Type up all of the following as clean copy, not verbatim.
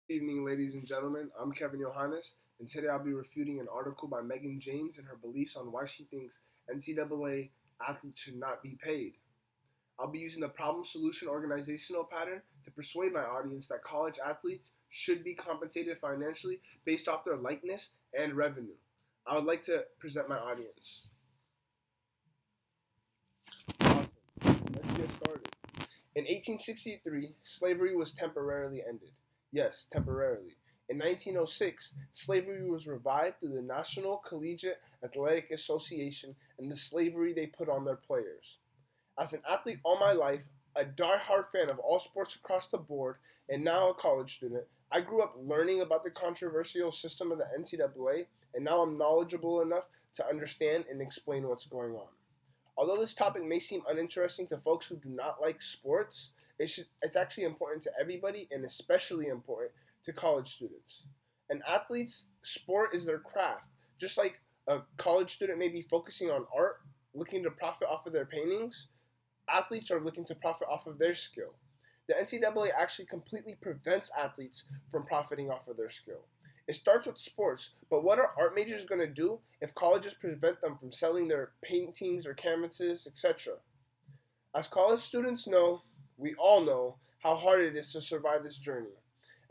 Good evening, ladies and gentlemen. I'm Kevin Johannes, and today I'll be refuting an article by Megan James and her beliefs on why she thinks NCAA athletes should not be paid. I'll be using the problem solution organizational pattern to persuade my audience that college athletes should be compensated financially based off their likeness and revenue. I would like to present my audience. Awesome. Let's get started. In 1863, slavery was temporarily ended. Yes, temporarily. In 1906, slavery was revived through the National Collegiate Athletic Association and the slavery they put on their players. As an athlete all my life, a die-hard fan of all sports across the board, and now a college student, I grew up learning about the controversial system of the NCAA, and now I'm knowledgeable enough to understand and explain what's going on. Although this topic may seem uninteresting to folks who do not like sports, it's actually important to everybody and especially important to college students. An athlete's sport is their craft. Just like a college student may be focusing on art, looking to profit off of their paintings, athletes are looking to profit off of their skill. The NCAA actually completely prevents athletes from profiting off of their skill. It starts with sports, but what are art majors going to do if colleges prevent them from selling their paintings or canvases, etc.? As college students know, we all know how hard it is to survive this journey.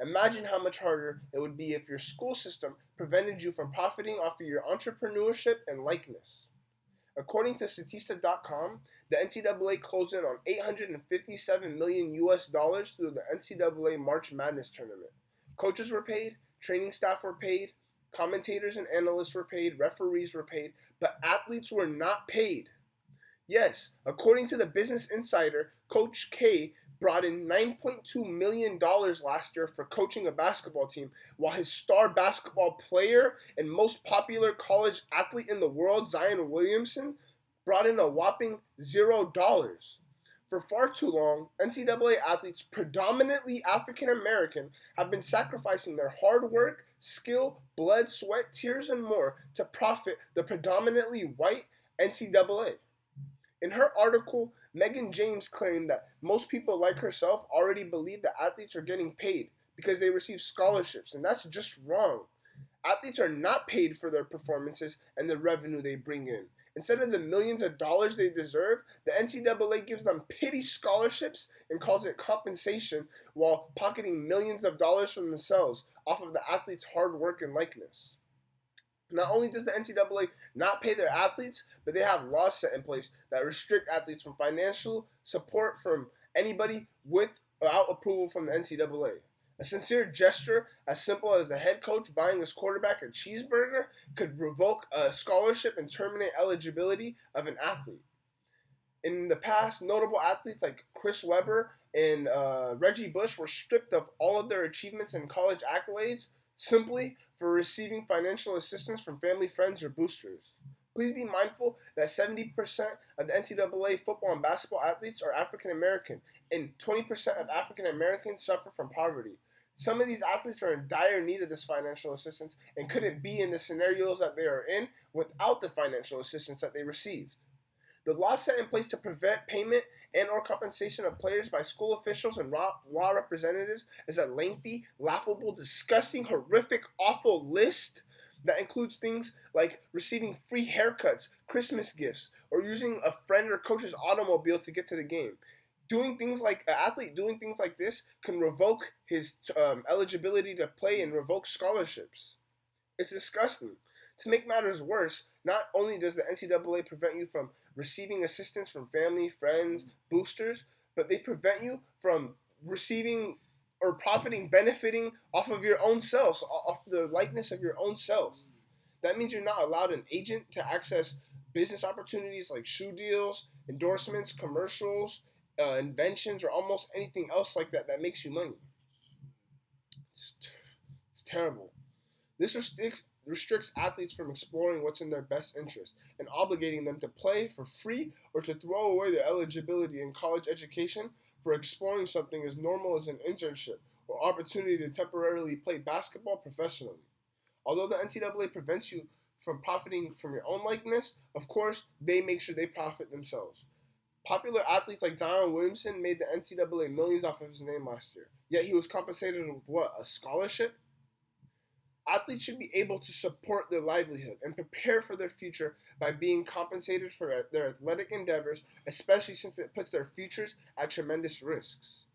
Imagine how much harder it would be if your school system prevented you from profiting off of your entrepreneurship and likeness. According to Statista.com, the NCAA closed in on 857 million US dollars through the NCAA March Madness tournament. Coaches were paid, training staff were paid, commentators and analysts were paid, referees were paid, but athletes were not paid. Yes, according to the Business Insider, Coach K brought in $9.2 million last year for coaching a basketball team, while his star basketball player and most popular college athlete in the world, Zion Williamson, brought in a whopping $0. For far too long, NCAA athletes, predominantly African American, have been sacrificing their hard work, skill, blood, sweat, tears, and more to profit the predominantly white NCAA. In her article, Megan James claimed that most people like herself already believe that athletes are getting paid because they receive scholarships, and that's just wrong. Athletes are not paid for their performances and the revenue they bring in. Instead of the millions of dollars they deserve, the NCAA gives them pity scholarships and calls it compensation while pocketing millions of dollars from themselves off of the athlete's hard work and likeness. Not only does the NCAA not pay their athletes, but they have laws set in place that restrict athletes from financial support from anybody without approval from the NCAA. A sincere gesture as simple as the head coach buying his quarterback a cheeseburger could revoke a scholarship and terminate eligibility of an athlete. In the past, notable athletes like Chris Webber and Reggie Bush were stripped of all of their achievements and college accolades simply for receiving financial assistance from family, friends, or boosters. Please be mindful that 70% of the NCAA football and basketball athletes are African American, and 20% of African Americans suffer from poverty. Some of these athletes are in dire need of this financial assistance and couldn't be in the scenarios that they are in without the financial assistance that they received. The law set in place to prevent payment and or compensation of players by school officials and law representatives is a lengthy, laughable, disgusting, horrific, awful list that includes things like receiving free haircuts, Christmas gifts, or using a friend or coach's automobile to get to the game. Doing things like an athlete doing things like this can revoke his eligibility to play and revoke scholarships. It's disgusting. To make matters worse, not only does the NCAA prevent you from receiving assistance from family, friends, boosters, but they prevent you from receiving or profiting, benefiting off of your own self, off the likeness of your own self. That means you're not allowed an agent to access business opportunities like shoe deals, endorsements, commercials, inventions, or almost anything else like that that makes you money. It's terrible. This restricts athletes from exploring what's in their best interest and obligating them to play for free or to throw away their eligibility in college education for exploring something as normal as an internship or opportunity to temporarily play basketball professionally. Although the NCAA prevents you from profiting from your own likeness, of course, they make sure they profit themselves. Popular athletes like Zion Williamson made the NCAA millions off of his name last year. Yet he was compensated with what? A scholarship? Athletes should be able to support their livelihood and prepare for their future by being compensated for their athletic endeavors, especially since it puts their futures at tremendous risks.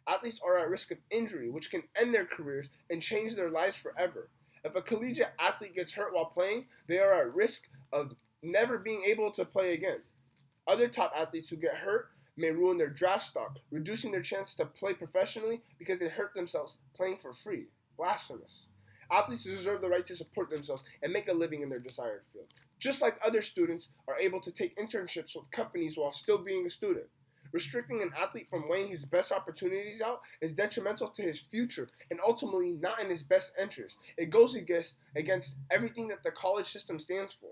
Athletes are at risk of injury, which can end their careers and change their lives forever. If a collegiate athlete gets hurt while playing, they are at risk of never being able to play again. Other top athletes who get hurt may ruin their draft stock, reducing their chance to play professionally because they hurt themselves playing for free. Blasphemous. Athletes deserve the right to support themselves and make a living in their desired field, just like other students are able to take internships with companies while still being a student. Restricting an athlete from weighing his best opportunities out is detrimental to his future and ultimately not in his best interest. It goes against everything that the college system stands for.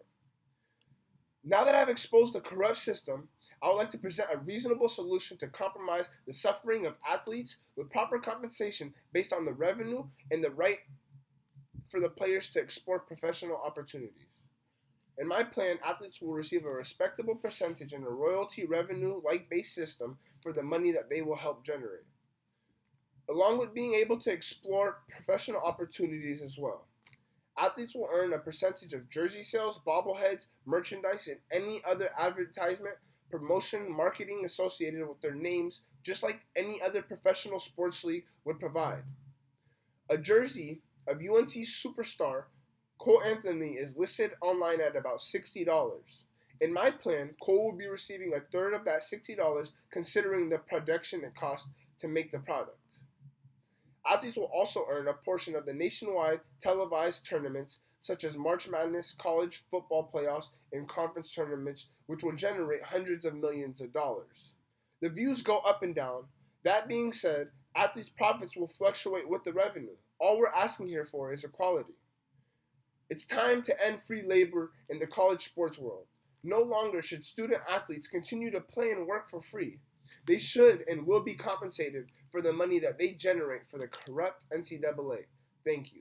Now that I've exposed the corrupt system, I would like to present a reasonable solution to compromise the suffering of athletes with proper compensation based on the revenue and the right for the players to explore professional opportunities. In my plan, athletes will receive a respectable percentage in a royalty revenue-like based system for the money that they will help generate, along with being able to explore professional opportunities as well. Athletes will earn a percentage of jersey sales, bobbleheads, merchandise, and any other advertisement, promotion, marketing associated with their names, just like any other professional sports league would provide. A jersey of UNC superstar Cole Anthony is listed online at about $60. In my plan, Cole will be receiving a third of that $60 considering the production it costs to make the product. Athletes will also earn a portion of the nationwide televised tournaments such as March Madness, college football playoffs, and conference tournaments, which will generate hundreds of millions of dollars. The views go up and down. That being said, athletes' profits will fluctuate with the revenue. All we're asking here for is equality. It's time to end free labor in the college sports world. No longer should student athletes continue to play and work for free. They should and will be compensated for the money that they generate for the corrupt NCAA. Thank you.